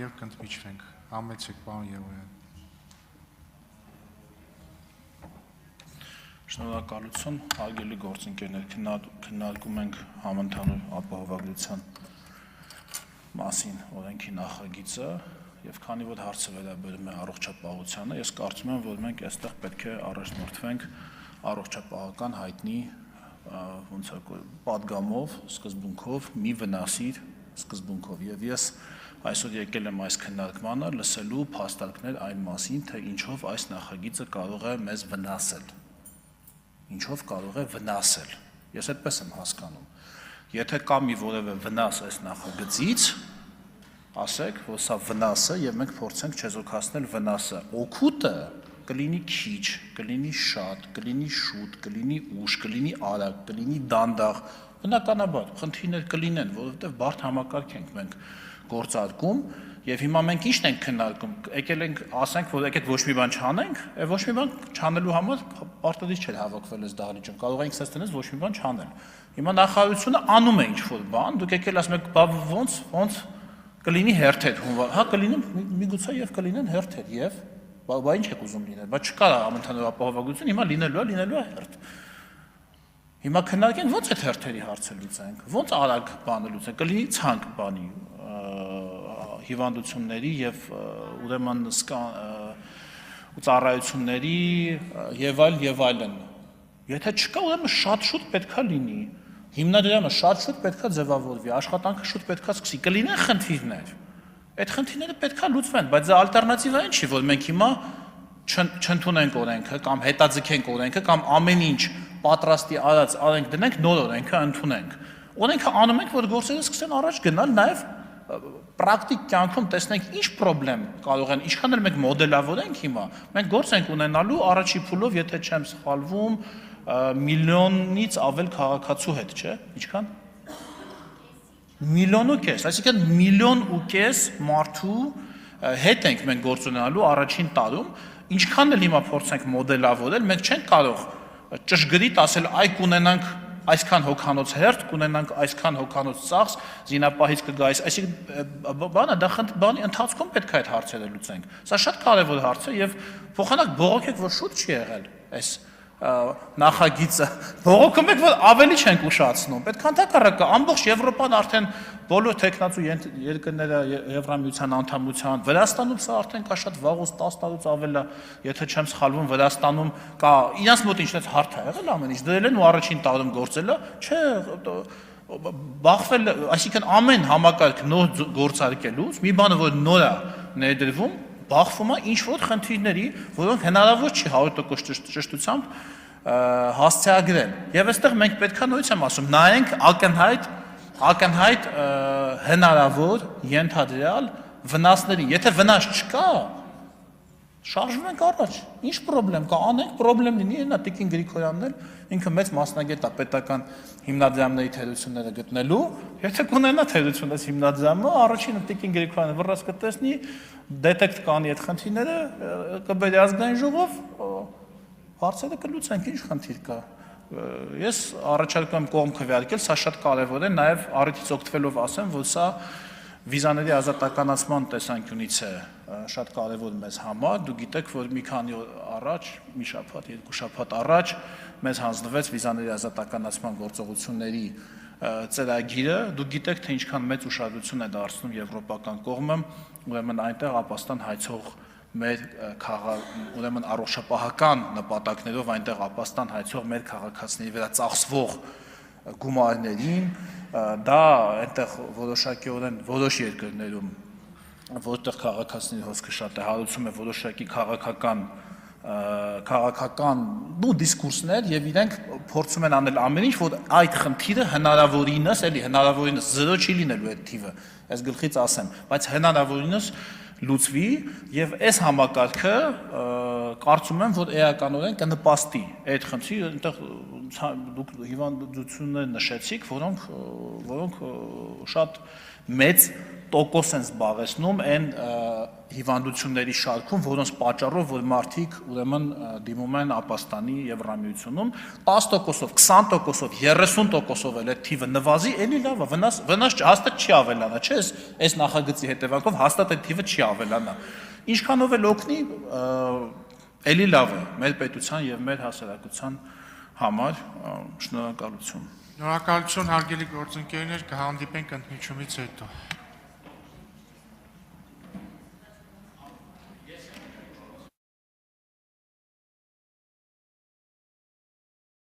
եւ կընդմիջվենք։ Համեցեք, պարոն Եղոյան։ Շնորհակալություն, հարգելի գործընկերներ, քննարկում ենք համընդհանուր ապահովագրության մասին օրենքի նախագիծը եւ քանի որ հարցը վերաբերում է առողջապահությանը, ես կարծում եմ, որ մենք այստեղ պետք է առաջնորդվենք առողջապահական հայտնի ոնց է պատգամով, սկզբունքով, մի վնասիր սկզբունքով եւ ես այսօր եկել եմ այս քննարկմանը լսելու փաստարկներ այն մասին, թե ինչով այս նախագիծը կարող է մեզ վնասել։ Ինչով կարող է վնասել։ Ես այդպես եմ հասկանում։ Եթե կա մի որևէ վնաս այս նախագծից, ասեք, որ սա վնաս է եւ մենք փորձենք չեզոքացնել վնասը։ Օգուտը կլինի քիչ, կլինի շատ, կլինի շուտ, կլինի ուշ, կլինի արագ, կլինի դանդաղ։ Բնականաբար խնդիրներ կլինեն, որովհետեւ բարդ համակարգ ենք մենք գործարկում եւ հիմա մենք ի՞նչն ենք քննարկում։ Եկել ենք, ասենք, որ եկեք ոչ մի բան չանենք, եւ ոչ մի բան չանելու համար պարտադիր չէ հավաքվել այս դահլիճում։ Կարող ենք ասես տնես ոչ մի բան չանել։ Հիմա նախարարությունը անում է ինչ-որ բան, դուք եկել ասում եք, բա ոնց կլինի հերթեր, հա կլինեն միգուցե եւ կլինեն հերթեր եւ բա ինչ եք ուզում լինել, բա չկա համընդհանուր ապահովագրություն, հիմա լինելու է հերթ։ Հիմա քննարկենք ոնց այդ հերթերի հարցը լուծենք, ոնց արագ բանը լուծենք, կլինի ցանկ բանի հիվանդությունների եւ ուրեմն ծառայությունների եւ այլն։ Եթե չկա, ուրեմն շատ շուտ պետքա լինի։ Հիմնադրամը շատ շուտ պետքա ձևավորվի, աշխատանքը շուտ պետքա սկսի, կլինեն խնդիրներ։ Այդ խնդիրները պետքա լուծվեն, բայց դա ալտերնատիվա չի, որ մենք հիմա չընդունենք օրենքը կամ հետաձգենք օրենքը կամ ամեն ինչ պատրաստի արենք դնենք նոր օրենքը ընդունենք։ Օրենքը անում ենք, որ գործերը սկսեն առաջ գնալ, նաեւ պրակտիկ կյանքում տեսնենք ինչ խնդրեմ կարող են, ինչքան էլ մենք մոդելավորենք հիմա, մենք գործ ենք ունենալու առաջի փուլով, եթե չեմ սխալվում, միլիոնից ավել քաղաքացու հետ, չէ՞, ինչքան 1,5 միլիոն, այսինքն 1,5 միլիոն մարդու հետ ենք մենք գործ ունենալու առաջին տարում, ինչքան էլ հիմա փորձենք մոդելավորել, մենք չենք կարող ճշգրիտ ասել այ կունենանք այսքան հոգանոց հերթ, կունենանք այսքան հոգանոց ծախս, զինապահից կգա այսինքն բանը դա բանի ընթացքում պետք է այդ հարցերը լուծենք։ Սա շատ կարևոր հարց է եւ փոխանակ բողոքեք, որ շուտ չի եղել այս նախագիծը։ Բողոքում եք, որ ավելի չենք ուշացնում։ Պետք է ընդհակառակը ամբողջ Եվրոպան արդեն բոլոր տեխնացու երկրները Եվրամիության անդամության, Վրաստանում սա արդեն կա շատ վաղուց 10 տարուց ավել է, եթե չեմ սխալվում, Վրաստանում կա իրանց մոտ ինչպես հարթ է եղել ամեն ինչ, դրել են ու առաջին տարում գործել է, չէ, բախվել, այսինքն ամեն համակարգ նոր գործարկելուց մի բանը, որ նոր է ներդրվում, բախվում է ինչ-որ խնդիրների, որոնք հնարավոր չի 100% ճշտությամբ հասցեագրել։ Եվ այստեղ մենք պետք է նույնիսկ եմ ասում, նայենք ակնհայտ հնարավոր ենթադրյալ վնասների։ Եթե վնաս չկա, շարժվում ենք առաջ։ Ինչ խնդրեմ կա, անենք, խնդրեմ լինի, նա Տիկին Գրիգորյանն էլ ինքը մեծ մասնագետ է պետական հիմնադրամների թերությունները գտնելու։ Եթե կունենա թերություն այս հիմնադրամը, առաջինը Տիկին Գրիգորյանը վռած կտեսնի, դետեկտ կանի այդ խնդիրները, կբերի ազգային ժողով, հարցերը կլուծենք, ինչ խնդիր կա։ Ես առաջարկում եմ կողմ քվեարկել, սա շատ կարևոր է, նաև առիթից օգտվելով ասեմ, որ սա վիզաների ազատականացման տեսանկյունից է շատ կարևոր մեզ համար։ Դուք գիտեք, որ մի քանի օր առաջ, մի շաբաթ, երկու շաբաթ առաջ մեզ հանձնվեց վիզաների ազատականացման գործողությունների ծրագիրը։ Դուք գիտեք, թե ինչքան մեծ ուշադրություն է դարձնում եվրոպական կողմը, ուրեմն այնտեղ ապաստան հայցող մեր ուրեմն առողջապահական նպատակներով այնտեղ ապաստան հայցող մեր քաղաքացիների վրա ծախսվող գումարներին, դա այնտեղ որոշակիորեն որոշ երկրներում, որտեղ քաղաքացիների հոսքը շատ է, հարուցում է որոշակի քաղաքական դիսկուրսներ եւ իրենք փորձում են անել ամեն ինչ, որ այդ խնդիրը հնարավորինս 0 չի լինելու այդ թիվը, այս գլխից ասեմ, բայց հնարավորինս լուծվի եւ այս համակարգը կարծում եմ, որ էականորեն կնպաստի այդ խնդրի, այնտեղ դուք հիվանդություններ նշեցիք, որոնք շատ մեծ տոկոս են զբաղեցնում այն հիվանդությունների շարքում, որոնց պատճառով որ մարդիկ ուրեմն դիմում են ապաստանի Եվրամիությունում 10%-ով, 20%-ով, 30%-ով էլ այդ թիվը նվազի, էլի լավ է, վնաս հաստատ չի ավելանա, չէ՞, այս նախագծի հետևանքով հաստատ այդ թիվը չի ավելանա։ Ինչքանով էլ օգնի, էլի լավ է մեր պետության եւ մեր հասարակության համար, շնորհակալություն։ Շնորհակալություն հարգելի գործընկերներ, կհանդիպենք ընդմիջումից հետո։